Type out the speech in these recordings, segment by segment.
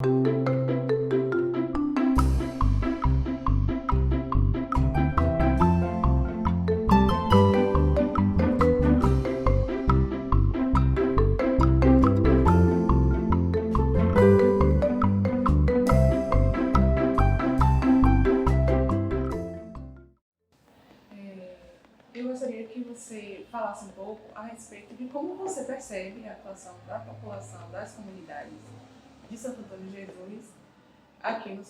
Eu gostaria que você falasse um pouco a respeito de como você percebe a atuação da população, das comunidades de Santo Antônio de Jesus aqui no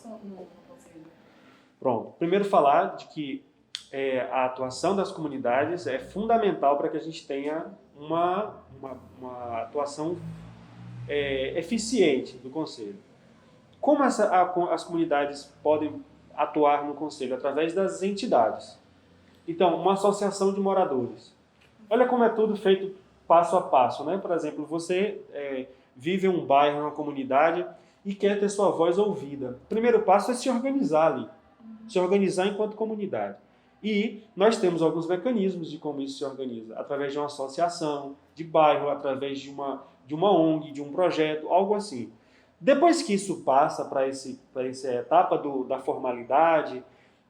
Conselho. Pronto, primeiro falar de que a atuação das comunidades é fundamental para que a gente tenha uma atuação eficiente do Conselho. Como as comunidades podem atuar no Conselho? Através das entidades. Então, uma associação de moradores. Olha como é tudo feito passo a passo, né? Por exemplo, você vive em um bairro, uma comunidade e quer ter sua voz ouvida. O primeiro passo é se organizar ali. Se organizar enquanto comunidade. E nós temos alguns mecanismos de como isso se organiza. Através de uma associação de bairro, através de uma ONG, de um projeto, algo assim. Depois que isso passa para essa etapa da formalidade,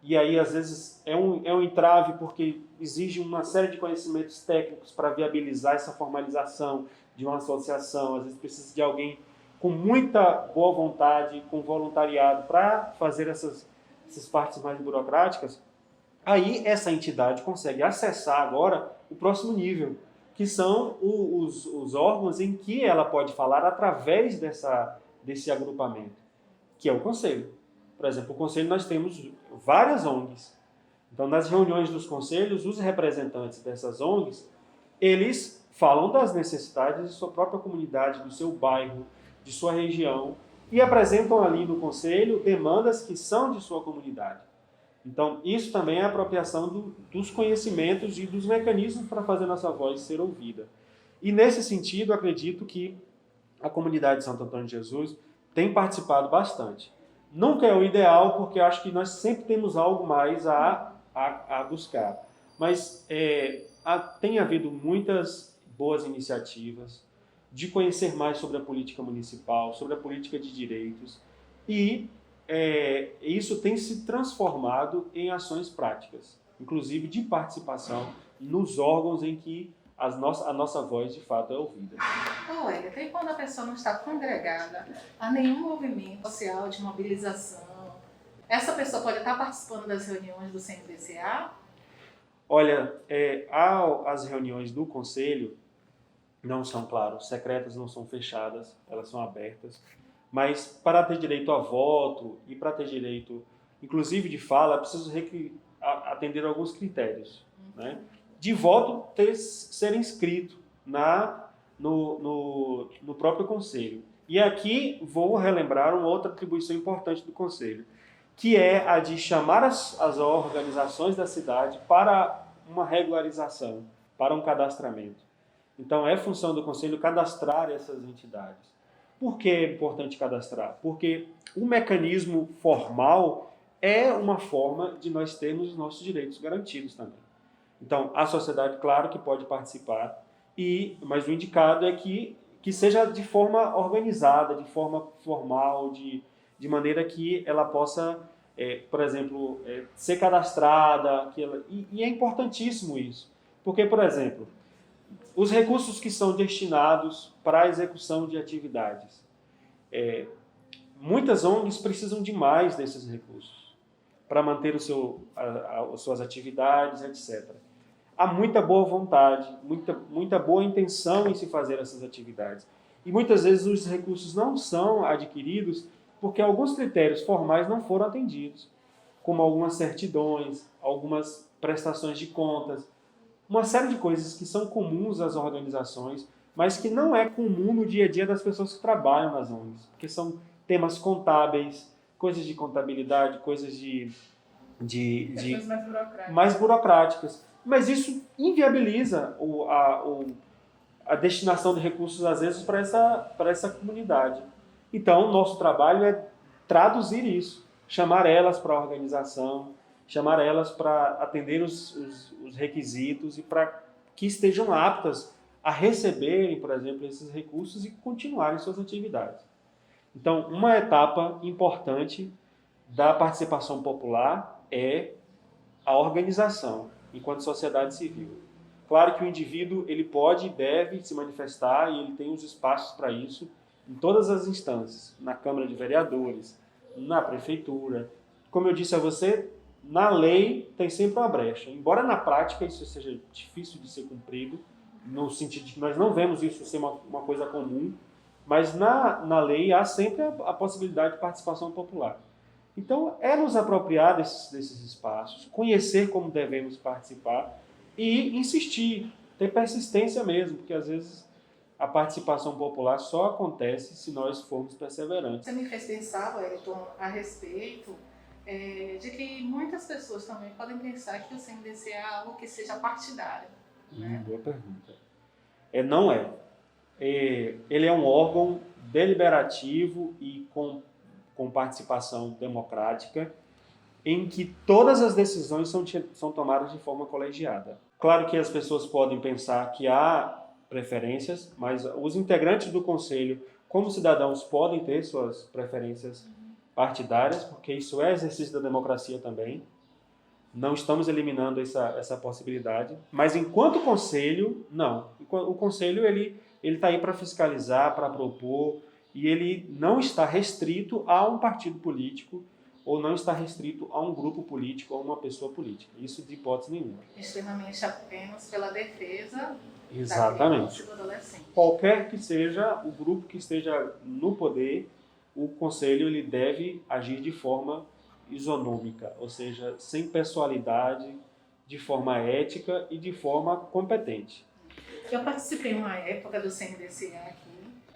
e aí às vezes é um entrave porque exige uma série de conhecimentos técnicos para viabilizar essa formalização de uma associação, às vezes precisa de alguém com muita boa vontade, com voluntariado para fazer essas partes mais burocráticas. Aí essa entidade consegue acessar agora o próximo nível, que são os órgãos em que ela pode falar através desse agrupamento, que é o Conselho. Por exemplo, o Conselho nós temos várias ONGs. Então, nas reuniões dos conselhos, os representantes dessas ONGs, eles falam das necessidades de sua própria comunidade, do seu bairro, de sua região, e apresentam ali no Conselho demandas que são de sua comunidade. Então, isso também é a apropriação dos conhecimentos e dos mecanismos para fazer nossa voz ser ouvida. E, nesse sentido, acredito que a comunidade de Santo Antônio de Jesus tem participado bastante. Nunca é o ideal, porque acho que nós sempre temos algo mais a buscar. Mas tem havido muitas boas iniciativas de conhecer mais sobre a política municipal, sobre a política de direitos, e isso tem se transformado em ações práticas, inclusive de participação nos órgãos em que a nossa voz de fato é ouvida. Olha, até quando a pessoa não está congregada a nenhum movimento social de mobilização, essa pessoa pode estar participando das reuniões do CNBCA? Olha, as reuniões do Conselho não são, claro, secretas, não são fechadas, elas são abertas, mas para ter direito a voto e para ter direito, inclusive de fala, é preciso atender a alguns critérios, né? De voto ser inscrito no próprio Conselho. E aqui vou relembrar uma outra atribuição importante do Conselho, que é a de chamar as organizações da cidade para uma regularização, para um cadastramento. Então é função do Conselho cadastrar essas entidades. Por que é importante cadastrar? Porque o mecanismo formal é uma forma de nós termos os nossos direitos garantidos também. Então, a sociedade, claro que pode participar, mas o indicado é que seja de forma organizada, de forma formal, de maneira que ela possa, por exemplo, ser cadastrada. E é importantíssimo isso, porque, por exemplo, os recursos que são destinados para a execução de atividades, muitas ONGs precisam de mais desses recursos para manter as suas atividades, etc. Há muita boa vontade, muita boa intenção em se fazer essas atividades. E muitas vezes os recursos não são adquiridos porque alguns critérios formais não foram atendidos, como algumas certidões, algumas prestações de contas, uma série de coisas que são comuns às organizações, mas que não é comum no dia a dia das pessoas que trabalham nas ONGs, porque são temas contábeis, coisas de contabilidade, coisas mais burocráticas. Mas isso inviabiliza a destinação de recursos, às vezes, para essa comunidade. Então, nosso trabalho é traduzir isso, chamar elas para a organização, chamar elas para atender os requisitos e para que estejam aptas a receberem, por exemplo, esses recursos e continuarem suas atividades. Então, uma etapa importante da participação popular é a organização, enquanto sociedade civil. Claro que o indivíduo ele pode e deve se manifestar e ele tem os espaços para isso em todas as instâncias, na Câmara de Vereadores, na Prefeitura. Como eu disse a você, na lei tem sempre uma brecha. Embora na prática isso seja difícil de ser cumprido, no sentido de que nós não vemos isso ser uma coisa comum, mas na lei há sempre a possibilidade de participação popular. Então, é nos apropriar desses espaços, conhecer como devemos participar e insistir, ter persistência mesmo, porque às vezes a participação popular só acontece se nós formos perseverantes. Você me fez pensar, Wellington, a respeito de que muitas pessoas também podem pensar que o CNDC é algo que seja partidário. Né? Boa pergunta. Não é. Ele é um órgão deliberativo e com participação democrática, em que todas as decisões são tomadas de forma colegiada. Claro que as pessoas podem pensar que há preferências, mas os integrantes do Conselho, como cidadãos, podem ter suas preferências partidárias, porque isso é exercício da democracia também. Não estamos eliminando essa possibilidade. Mas enquanto Conselho, não. O Conselho ele está aí para fiscalizar, para propor, e ele não está restrito a um partido político ou não está restrito a um grupo político ou uma pessoa política. Isso de hipótese nenhuma. Extremamente apenas pela defesa Exatamente. da criança e do adolescente. Qualquer que seja o grupo que esteja no poder, o Conselho ele deve agir de forma isonômica, ou seja, sem pessoalidade, de forma ética e de forma competente. Eu participei uma época do CNDCA aqui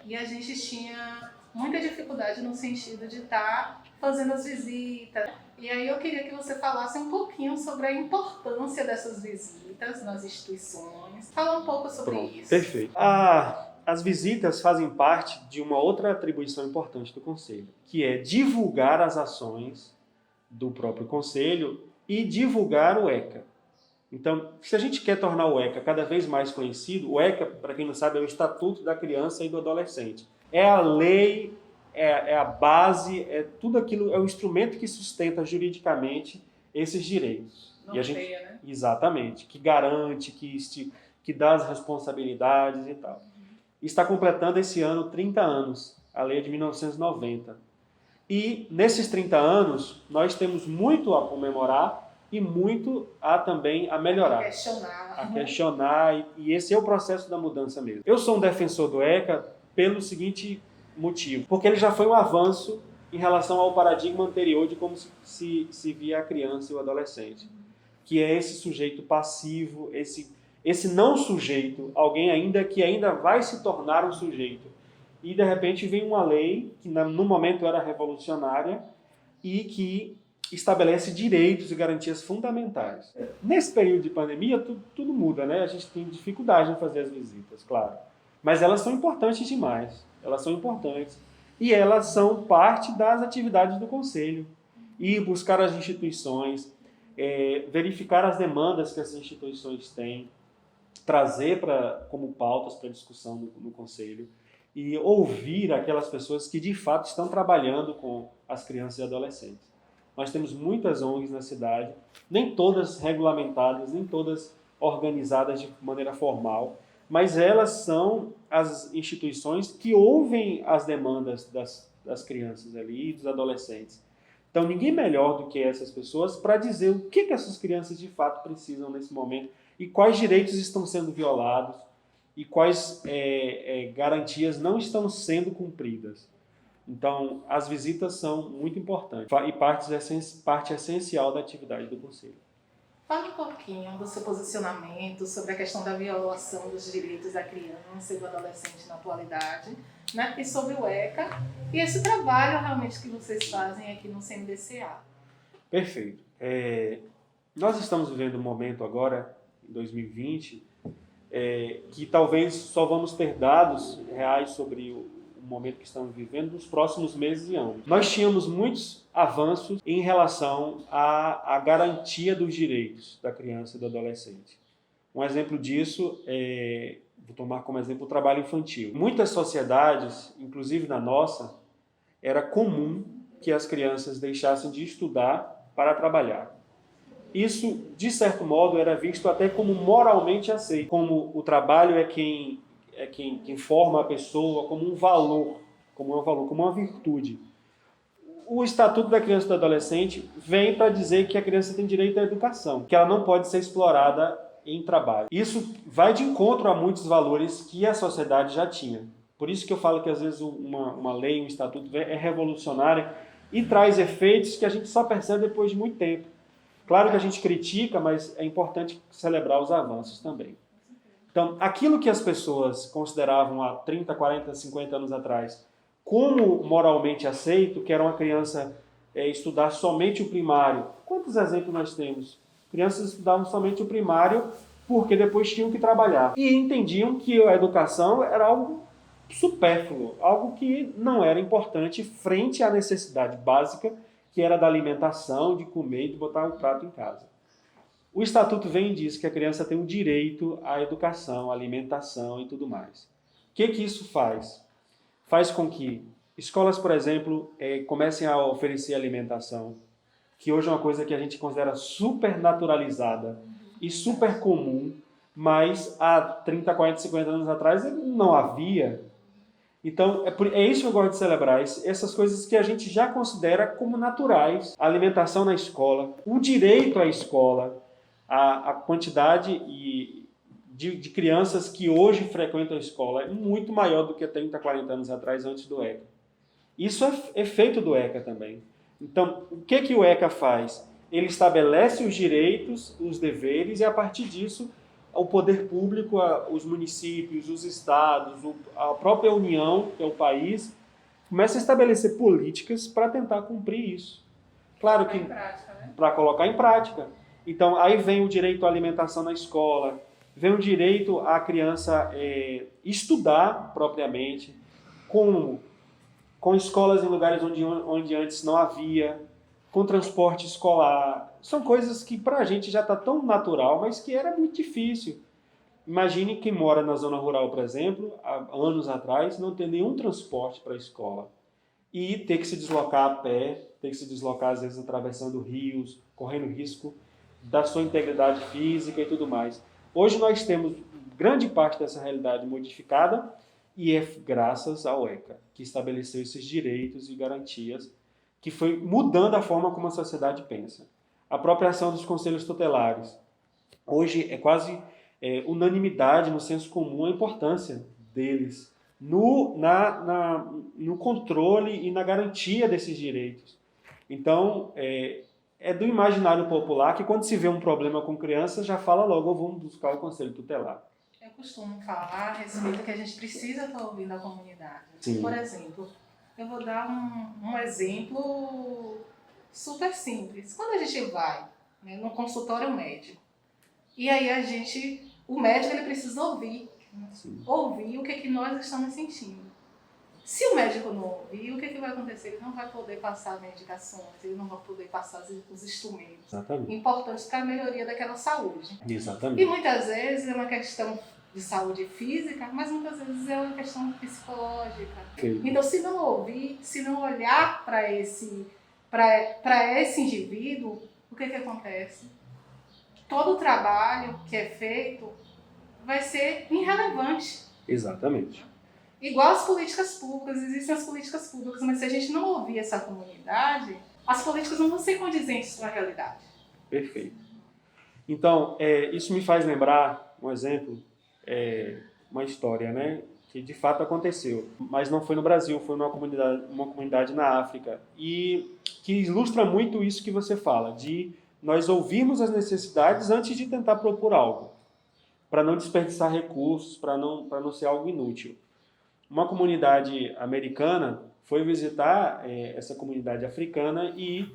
e a gente tinha muita dificuldade no sentido de estar fazendo as visitas. E aí eu queria que você falasse um pouquinho sobre a importância dessas visitas nas instituições. Fala um pouco sobre isso. Perfeito. As visitas fazem parte de uma outra atribuição importante do Conselho, que é divulgar as ações do próprio Conselho e divulgar o ECA. Então, se a gente quer tornar o ECA cada vez mais conhecido, o ECA, para quem não sabe, é o Estatuto da Criança e do Adolescente. É a lei, é a base, é tudo aquilo, é o instrumento que sustenta juridicamente esses direitos. Norteia, e a gente, né? Exatamente, que garante, que dá as responsabilidades e tal. Está completando esse ano 30 anos, a lei é de 1990. E nesses 30 anos, nós temos muito a comemorar e muito também a melhorar. A questionar, e esse é o processo da mudança mesmo. Eu sou um defensor do ECA pelo seguinte motivo, porque ele já foi um avanço em relação ao paradigma anterior de como se via a criança e o adolescente, que é esse sujeito passivo, esse não sujeito, alguém que ainda vai se tornar um sujeito. E de repente vem uma lei que no momento era revolucionária e que estabelece direitos e garantias fundamentais. Nesse período de pandemia, tudo muda, né? A gente tem dificuldade em fazer as visitas, claro. Mas elas são importantes demais. Elas são importantes. E elas são parte das atividades do Conselho. Ir buscar as instituições, verificar as demandas que as instituições têm, trazer como pautas para discussão no Conselho e ouvir aquelas pessoas que de fato estão trabalhando com as crianças e adolescentes. Nós temos muitas ONGs na cidade, nem todas regulamentadas, nem todas organizadas de maneira formal, mas elas são as instituições que ouvem as demandas das crianças ali e dos adolescentes. Então, ninguém melhor do que essas pessoas para dizer o que essas crianças de fato precisam nesse momento e quais direitos estão sendo violados e quais garantias não estão sendo cumpridas. Então, as visitas são muito importantes e parte essencial da atividade do Conselho. Fale um pouquinho do seu posicionamento sobre a questão da violação dos direitos da criança e do adolescente na atualidade, né? E sobre o ECA e esse trabalho realmente que vocês fazem aqui no CNDCA. Perfeito. Nós estamos vivendo um momento agora, em 2020, que talvez só vamos ter dados reais sobre o momento que estamos vivendo nos próximos meses e anos. Nós tínhamos muitos avanços em relação à garantia dos direitos da criança e do adolescente. Um exemplo disso vou tomar como exemplo o trabalho infantil. Muitas sociedades, inclusive na nossa, era comum que as crianças deixassem de estudar para trabalhar. Isso, de certo modo, era visto até como moralmente aceito, como o trabalho é quem forma a pessoa, como um valor, como uma virtude. O Estatuto da Criança e do Adolescente vem para dizer que a criança tem direito à educação, que ela não pode ser explorada em trabalho. Isso vai de encontro a muitos valores que a sociedade já tinha. Por isso que eu falo que às vezes uma lei, um estatuto é revolucionária e traz efeitos que a gente só percebe depois de muito tempo. Claro que a gente critica, mas é importante celebrar os avanços também. Então, aquilo que as pessoas consideravam há 30, 40, 50 anos atrás como moralmente aceito, que era uma criança estudar somente o primário. Quantos exemplos nós temos? Crianças estudavam somente o primário porque depois tinham que trabalhar. E entendiam que a educação era algo supérfluo, algo que não era importante frente à necessidade básica, que era da alimentação, de comer e de botar um prato em casa. O Estatuto vem e diz que a criança tem o direito à educação, à alimentação e tudo mais. O que isso faz? Faz com que escolas, por exemplo, comecem a oferecer alimentação, que hoje é uma coisa que a gente considera super naturalizada e super comum, mas há 30, 40, 50 anos atrás não havia. Então, é isso que eu gosto de celebrar, essas coisas que a gente já considera como naturais. A alimentação na escola, o direito à escola, a quantidade de crianças que hoje frequentam a escola é muito maior do que 30, 40 anos atrás, antes do ECA. Isso é feito do ECA também. Então, o que o ECA faz? Ele estabelece os direitos, os deveres, e a partir disso, o poder público, os municípios, os estados, a própria União, que é o país, começa a estabelecer políticas para tentar cumprir isso. Claro que para colocar em prática. Então, aí vem o direito à alimentação na escola, vem o direito à criança estudar propriamente, com escolas em lugares onde antes não havia, com transporte escolar. São coisas que para a gente já está tão natural, mas que era muito difícil. Imagine quem mora na zona rural, por exemplo, há anos atrás, não ter nenhum transporte para a escola e ter que se deslocar a pé, ter que se deslocar às vezes atravessando rios, correndo risco da sua integridade física e tudo mais. Hoje nós temos grande parte dessa realidade modificada e é graças ao ECA, que estabeleceu esses direitos e garantias, que foi mudando a forma como a sociedade pensa. A própria ação dos conselhos tutelares. Hoje é quase unanimidade no senso comum a importância deles no controle e na garantia desses direitos. Então, é do imaginário popular que quando se vê um problema com criança, já fala logo, vamos buscar o conselho tutelar. Eu costumo falar a respeito que a gente precisa estar ouvindo a comunidade. Sim. Por exemplo, eu vou dar um exemplo super simples. Quando a gente vai no consultório médico, e aí o médico ele precisa ouvir o que nós estamos sentindo. Se o médico não ouvir, o que vai acontecer? Ele não vai poder passar medicações, ele não vai poder passar os instrumentos importantes para a melhoria daquela saúde. Exatamente. E muitas vezes é uma questão de saúde física, mas muitas vezes é uma questão psicológica. Então, se não ouvir, se não olhar para esse indivíduo, o que acontece? Todo o trabalho que é feito vai ser irrelevante. Exatamente. Igual as políticas públicas, existem as políticas públicas, mas se a gente não ouvir essa comunidade, as políticas não vão ser condizentes com a realidade. Perfeito. Então, isso me faz lembrar um exemplo, uma história, né, que de fato aconteceu, mas não foi no Brasil, foi numa comunidade na África, e que ilustra muito isso que você fala, de nós ouvirmos as necessidades antes de tentar propor algo, para não desperdiçar recursos, para não ser algo inútil. Uma comunidade americana foi visitar essa comunidade africana e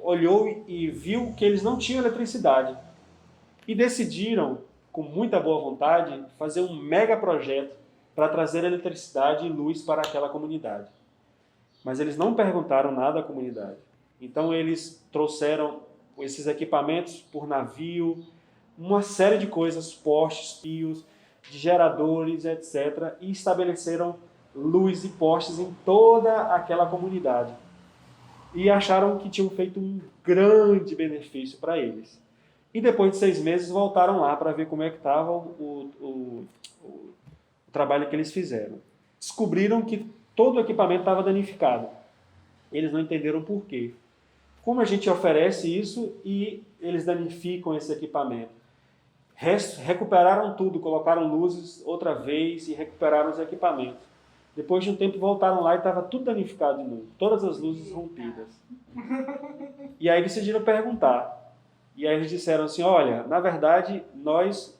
olhou e viu que eles não tinham eletricidade. E decidiram, com muita boa vontade, fazer um mega projeto para trazer eletricidade e luz para aquela comunidade. Mas eles não perguntaram nada à comunidade. Então eles trouxeram esses equipamentos por navio, uma série de coisas, postes, fios, de geradores, etc. E estabeleceram luz e postes em toda aquela comunidade. E acharam que tinham feito um grande benefício para eles. E depois de 6 meses voltaram lá para ver como é que estava o trabalho que eles fizeram. Descobriram que todo o equipamento estava danificado. Eles não entenderam por quê. Como a gente oferece isso e eles danificam esse equipamento? Recuperaram tudo, colocaram luzes outra vez e recuperaram os equipamentos. Depois de um tempo voltaram lá e estava tudo danificado de novo. Todas as luzes rompidas. E aí decidiram perguntar. E aí eles disseram assim, olha, na verdade nós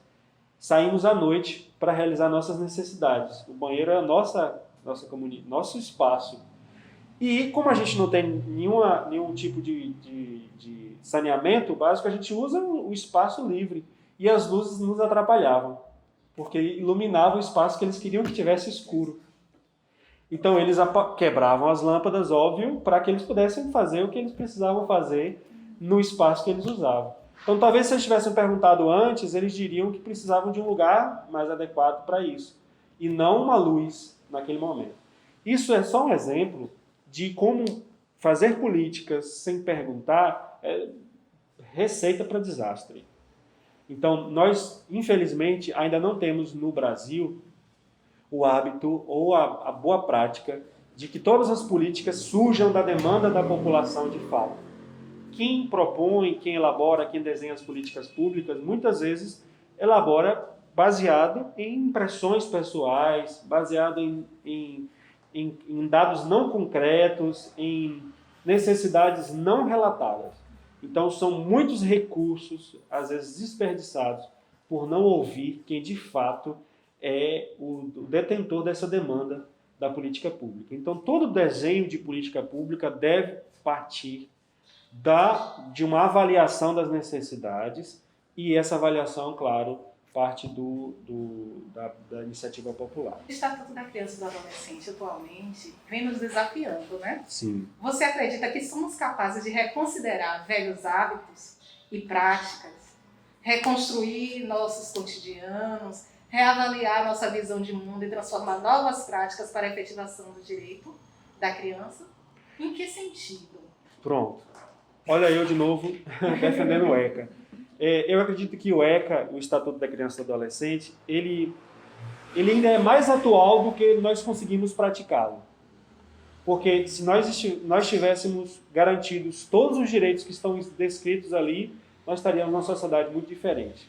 saímos à noite para realizar nossas necessidades. O banheiro é nossa comunidade, nosso espaço. E como a gente não tem nenhum tipo de saneamento básico, a gente usa o espaço livre. E as luzes nos atrapalhavam, porque iluminavam o espaço que eles queriam que tivesse escuro. Então eles quebravam as lâmpadas, óbvio, para que eles pudessem fazer o que eles precisavam fazer no espaço que eles usavam. Então talvez se eles tivessem perguntado antes, eles diriam que precisavam de um lugar mais adequado para isso, e não uma luz naquele momento. Isso é só um exemplo de como fazer políticas sem perguntar é receita para desastre. Então, nós, infelizmente, ainda não temos no Brasil o hábito ou a boa prática de que todas as políticas surjam da demanda da população de fato. Quem propõe, quem elabora, quem desenha as políticas públicas, muitas vezes elabora baseado em impressões pessoais, baseado em dados não concretos, em necessidades não relatadas. Então, são muitos recursos, às vezes desperdiçados, por não ouvir quem, de fato, é o detentor dessa demanda da política pública. Então, todo desenho de política pública deve partir de uma avaliação das necessidades e essa avaliação, claro, parte da iniciativa popular. O Estatuto da Criança e do Adolescente, atualmente, vem nos desafiando, né? Sim. Você acredita que somos capazes de reconsiderar velhos hábitos e práticas, reconstruir nossos cotidianos, reavaliar nossa visão de mundo e transformar novas práticas para a efetivação do direito da criança? Em que sentido? Pronto. Olha eu de novo defendendo o ECA. Eu acredito que o ECA, o Estatuto da Criança e do Adolescente, ele ainda é mais atual do que nós conseguimos praticá-lo. Porque se nós tivéssemos garantidos todos os direitos que estão descritos ali, nós estaríamos numa sociedade muito diferente.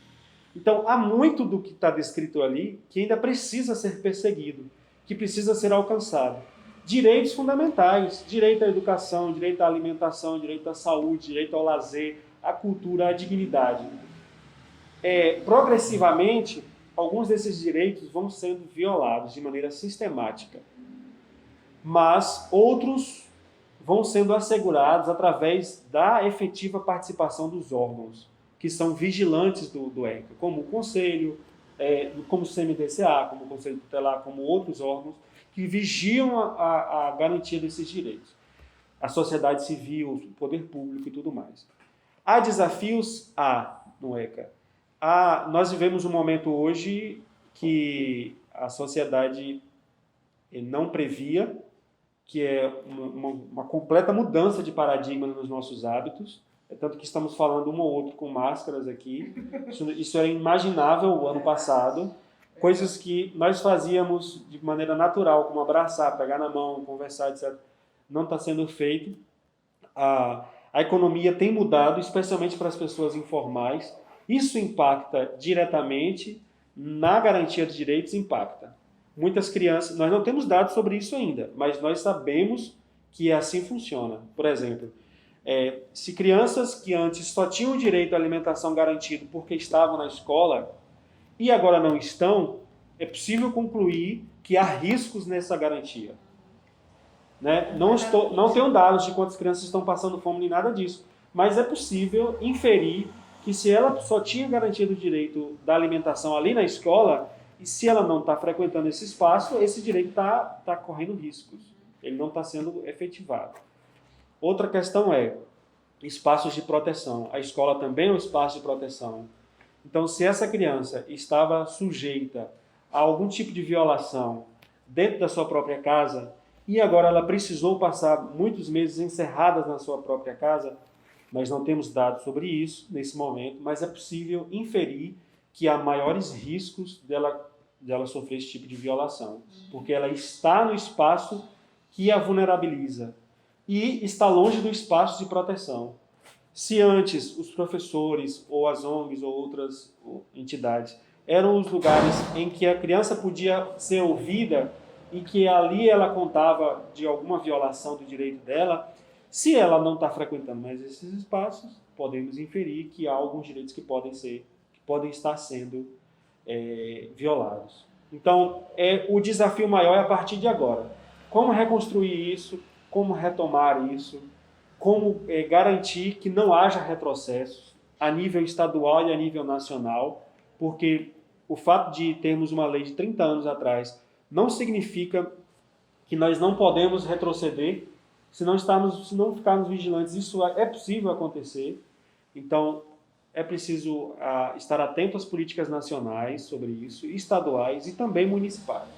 Então, há muito do que está descrito ali que ainda precisa ser perseguido, que precisa ser alcançado. Direitos fundamentais, direito à educação, direito à alimentação, direito à saúde, direito ao lazer, à cultura, à dignidade. Progressivamente, alguns desses direitos vão sendo violados de maneira sistemática, mas outros vão sendo assegurados através da efetiva participação dos órgãos, que são vigilantes do ECA, como o Conselho, como o CMDCA, como o Conselho Tutelar, como outros órgãos, que vigiam a garantia desses direitos. A sociedade civil, o poder público e tudo mais. Há desafios? Há no ECA. Nós vivemos um momento hoje que a sociedade não previa, que é uma completa mudança de paradigma nos nossos hábitos. Tanto que estamos falando um ou outro com máscaras aqui. Isso era inimaginável o ano passado. Coisas que nós fazíamos de maneira natural, como abraçar, pegar na mão, conversar, etc., não está sendo feito. A economia tem mudado, especialmente para as pessoas informais. Isso impacta diretamente na garantia de direitos, impacta. Muitas crianças, nós não temos dados sobre isso ainda, mas nós sabemos que assim funciona. Por exemplo, se crianças que antes só tinham direito à alimentação garantido porque estavam na escola e agora não estão, é possível concluir que há riscos nessa garantia. Né? Não tenho dados de quantas crianças estão passando fome nem nada disso, mas é possível inferir que se ela só tinha garantido o direito da alimentação ali na escola, e se ela não está frequentando esse espaço, esse direito está correndo riscos. Ele não está sendo efetivado. Outra questão é espaços de proteção. A escola também é um espaço de proteção. Então, se essa criança estava sujeita a algum tipo de violação, dentro da sua própria casa e agora ela precisou passar muitos meses encerradas na sua própria casa, nós não temos dados sobre isso nesse momento, mas é possível inferir que há maiores riscos dela sofrer esse tipo de violação, porque ela está no espaço que a vulnerabiliza e está longe do espaço de proteção. Se antes os professores ou as ONGs ou outras entidades eram os lugares em que a criança podia ser ouvida e que ali ela contava de alguma violação do direito dela, se ela não está frequentando mais esses espaços, podemos inferir que há alguns direitos que podem estar sendo violados. Então, o desafio maior é a partir de agora. Como reconstruir isso, como retomar isso, como garantir que não haja retrocessos a nível estadual e a nível nacional, porque o fato de termos uma lei de 30 anos atrás não significa que nós não podemos retroceder se não ficarmos vigilantes. Isso é possível acontecer. Então, é preciso estar atento às políticas nacionais sobre isso, estaduais e também municipais.